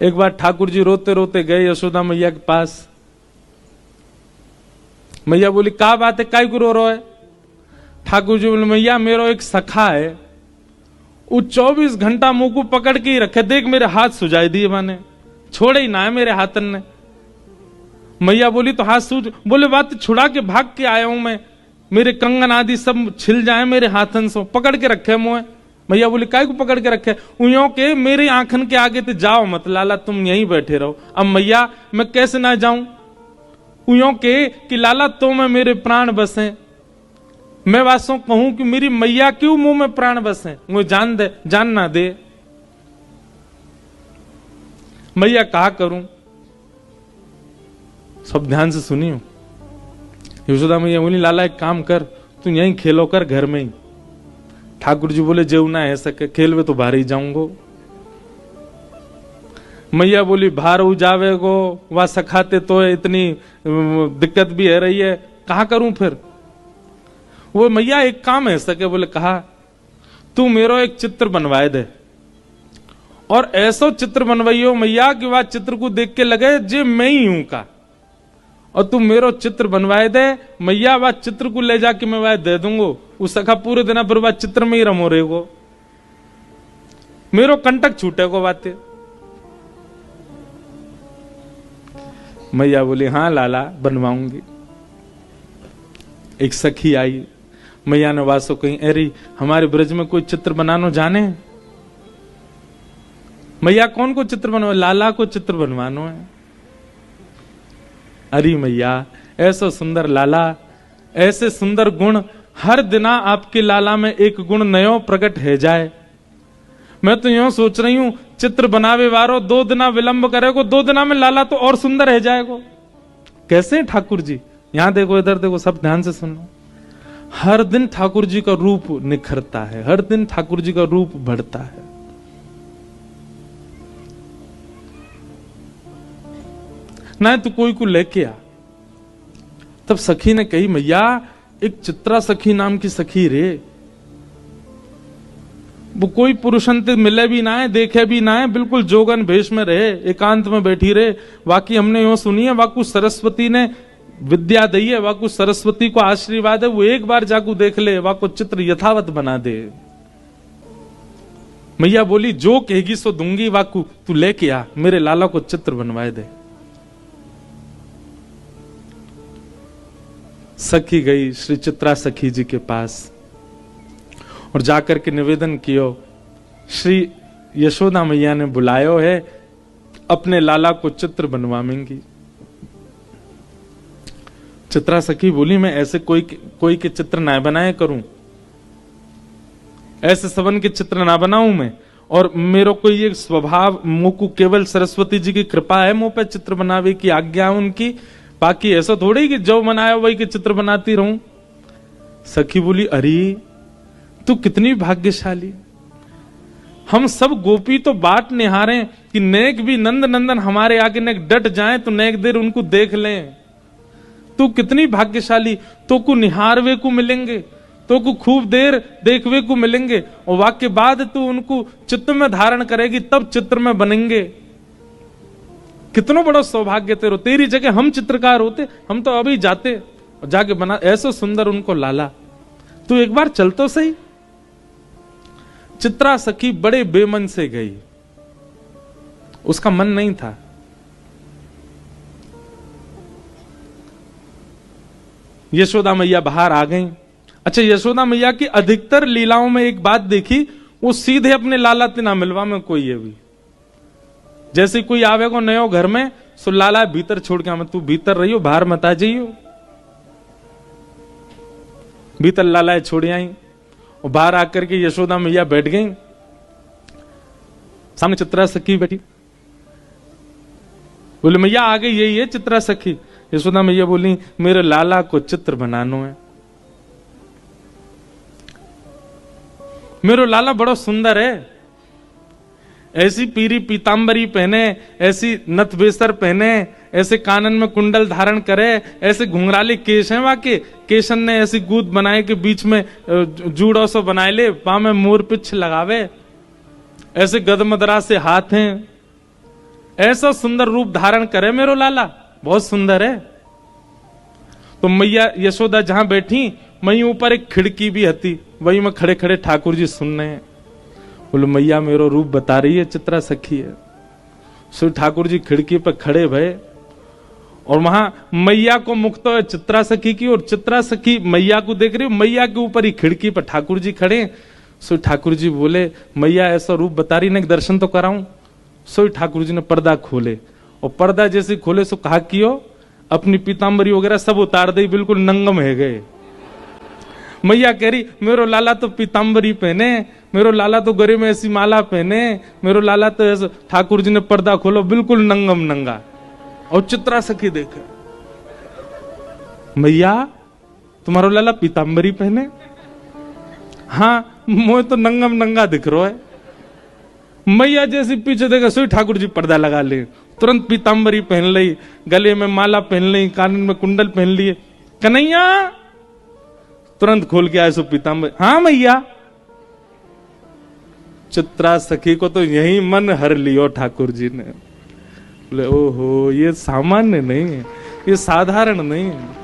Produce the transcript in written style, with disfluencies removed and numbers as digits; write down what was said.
एक बार ठाकुर जी रोते रोते गए यशोदा मैया के पास। मैया बोली क्या बात है, काय को रो रहा है? ठाकुर जी बोले मैया मेरा एक सखा है, वो 24 घंटा मुंह को पकड़ के ही रखे, देख मेरे हाथ सुझाई दिए, मैंने छोड़े ही ना है मेरे हाथन ने। मैया बोली तो हाथ सूझ, बोले बात छुड़ा के भाग के आया हूं मैं, मेरे कंगन आदि सब छिल जाए मेरे हाथन से, पकड़ के रखे मुंह। मैया बोली काय को पकड़ के रखे? उयों के मेरे आंखन के आगे तो जाओ मत लाला, तुम यहीं बैठे रहो। अब मैया मैं कैसे ना जाऊं? उयों के कि लाला तो मैं मेरे प्राण बसे, मैं वासों कहूं कि मेरी मैया क्यों मुंह में प्राण बसे, मुझे जान दे, जान ना दे। मैया कहा करूं? सब ध्यान से सुनियो। यशोदा मैया बोली लाला एक काम कर, तू यहीं खेलो कर घर में ही। ठाकुर जी बोले जेऊ ना है सके, खेल में तो बाहर ही जाऊंगो। मैया बोली बाहर हो जावे गो, वह सखाते तो इतनी दिक्कत भी है रही है, कहा करूं फिर? वो मैया एक काम है सके, बोले कहा तू मेरो एक चित्र बनवाए दे, और ऐसा चित्र बनवाइयो मैया कि वह चित्र को देख के लगे जे मैं ही हूं का, और तू मेरो चित्र बनवाए दे मैया, वह चित्र को ले जाके मैं वह दे दूंगो। उस सखा पूरे दिन पर वह चित्र में ही रमो रहेगो, मेरो कंटक छूटेगो बातें। मैया बोली हाँ लाला बनवाऊंगी। एक सखी आई, मैया ने वासो कही अरे हमारे ब्रज में कोई चित्र बनानो जाने? मैया कौन को चित्र बनवा? लाला को चित्र बनवानो है। अरे मैया ऐसा सुंदर लाला, ऐसे सुंदर गुण, हर दिना आपके लाला में एक गुण नयो प्रकट है जाए। मैं तो यूं सोच रही हूं चित्र बनावे वारो 2 दिना विलंब करेगो, 2 दिना में लाला तो और सुंदर है जाएगो। कैसे ठाकुर जी? यहां देखो, इधर देखो, सब ध्यान से सुनो। हर दिन ठाकुर जी का रूप निखरता है, हर दिन ठाकुर जी का रूप बढ़ता है। ना तो कोई को लेके आ। तब सखी ने कही मैया एक चित्रा सखी नाम की सखी रे, वो कोई पुरुषंत मिले भी ना है, देखे भी ना है, बिल्कुल जोगन भेष में रहे, एकांत में बैठी रहे। वाकई हमने यूं सुनी है, वाकु सरस्वती ने विद्या दी है, वाकु सरस्वती को आशीर्वाद है, वो एक बार जाकू देख ले, वाकु चित्र यथावत बना दे। मैया बोली जो कहेगी सो दूंगी, वाकू तू लेके आ, मेरे लाला को चित्र बनवाए दे। सखी गई श्री चित्रा सखी जी के पास और जाकर के निवेदन कियो, श्री यशोदा मैया ने बुलायो है, अपने लाला को चित्र बनवाएंगी। चित्रा सखी बोली मैं ऐसे कोई के चित्र ना बनाए करूं, ऐसे सबन के चित्र ना बनाऊं मैं, और मेरे को ये स्वभाव मुंह को केवल सरस्वती जी की कृपा है, मुंह पे चित्र बनावे की आज्ञा उनकी, बाकी ऐसा थोड़ी कि जो बनाया वही के चित्र बनाती रहूं। सखी बोली अरे तू कितनी भाग्यशाली, हम सब गोपी तो बाट निहारे कि नेक भी नंद नंदन हमारे आगे नेक डट जाए तो नेक देर उनको देख लें। तू कितनी भाग्यशाली, तो को निहारवे को मिलेंगे, तो को खूब देर देखवे को मिलेंगे, और वाक्य बाद तू उनको चित्त में धारण करेगी तब चित्र में बनेंगे। कितना बड़ा सौभाग्य तेरो, तेरी जगह हम चित्रकार होते, हम तो अभी जाते और जाके बना ऐसा सुंदर उनको लाला। तू एक बार चल तो सही। चित्रा सखी बड़े बेमन से गई, उसका मन नहीं था। यशोदा मैया बाहर आ गई। अच्छा, यशोदा मैया की अधिकतर लीलाओं में एक बात देखी, वो सीधे अपने लाला तिना मिलवा में कोई है भी, जैसे कोई आवेगो नयो घर में सो लाला भीतर छोड़ के, तू भीतर रहियो बाहर मत आ जाइयो। भीतर लाला छोड़ आई और बाहर आकर के यशोदा मैया बैठ गई, सामने चित्रा सखी बैठी। बोले मैया आ गई, यही है चित्रा सखी। यशोदा मैया बोली मेरे लाला को चित्र बनानो है, मेरो लाला बड़ा सुंदर है, ऐसी पीरी पीतांबरी पहने, ऐसी नथ बेसर पहने, ऐसे कानन में कुंडल धारण करे, ऐसे घुंघराले केश हैं वाके, केशन ने ऐसी गूद बनाए के बीच में जूड़ों से बनाए ले, पाँव में मोर पिछ लगावे, ऐसे गदमदरा से हाथ हैं, ऐसा सुंदर रूप धारण करे मेरो लाला, बहुत सुंदर है। तो मैया यशोदा जहां बैठी, वहीं ऊपर एक खिड़की भी हती, वहीं में खड़े खड़े ठाकुर जी सुन रहे हैं। बोले मैया मेरो रूप बता रही है, चित्रा सखी है। सो ठाकुर जी खिड़की पर खड़े भये और वहां मैया को मुख तो है चित्रा सखी की, और चित्रा सखी मैया को देख रही, मैया के ऊपर ही खिड़की पर ठाकुर जी खड़े। सो ठाकुर जी बोले मैया ऐसा रूप बता रही ना, दर्शन तो कराऊं। सो ठाकुर जी ने पर्दा खोले, और पर्दा जैसे खोले सो कहा कियो अपनी पीताम्बरी वगैरह सब उतार दी, बिल्कुल नंगम है गए। मैया कह रही मेरो लाला तो पीताम्बरी पहने, मेरो लाला तो गले में ऐसी माला पहने, मेरो लाला तो ऐसा। ठाकुर जी ने पर्दा खोलो, बिल्कुल नंगम नंगा। और चित्रा सखी देखे, मैया तुम्हारो लाला पीताम्बरी पहने? हाँ मोह तो नंगम नंगा दिख रहा है। मैया जैसी पीछे देखा, सोई ठाकुर जी पर्दा लगा ले, तुरंत पीताम्बरी पहन ली, गले में माला पहन ली, कान में कुंडल पहन लिए। कन्हैया तुरंत खोल के आए सो पीताम्बरी। हाँ मैया। चित्रा सखी को तो यही मन हर लियो ठाकुर जी ने। बोले ओहो ये सामान्य नहीं है, ये साधारण नहीं है।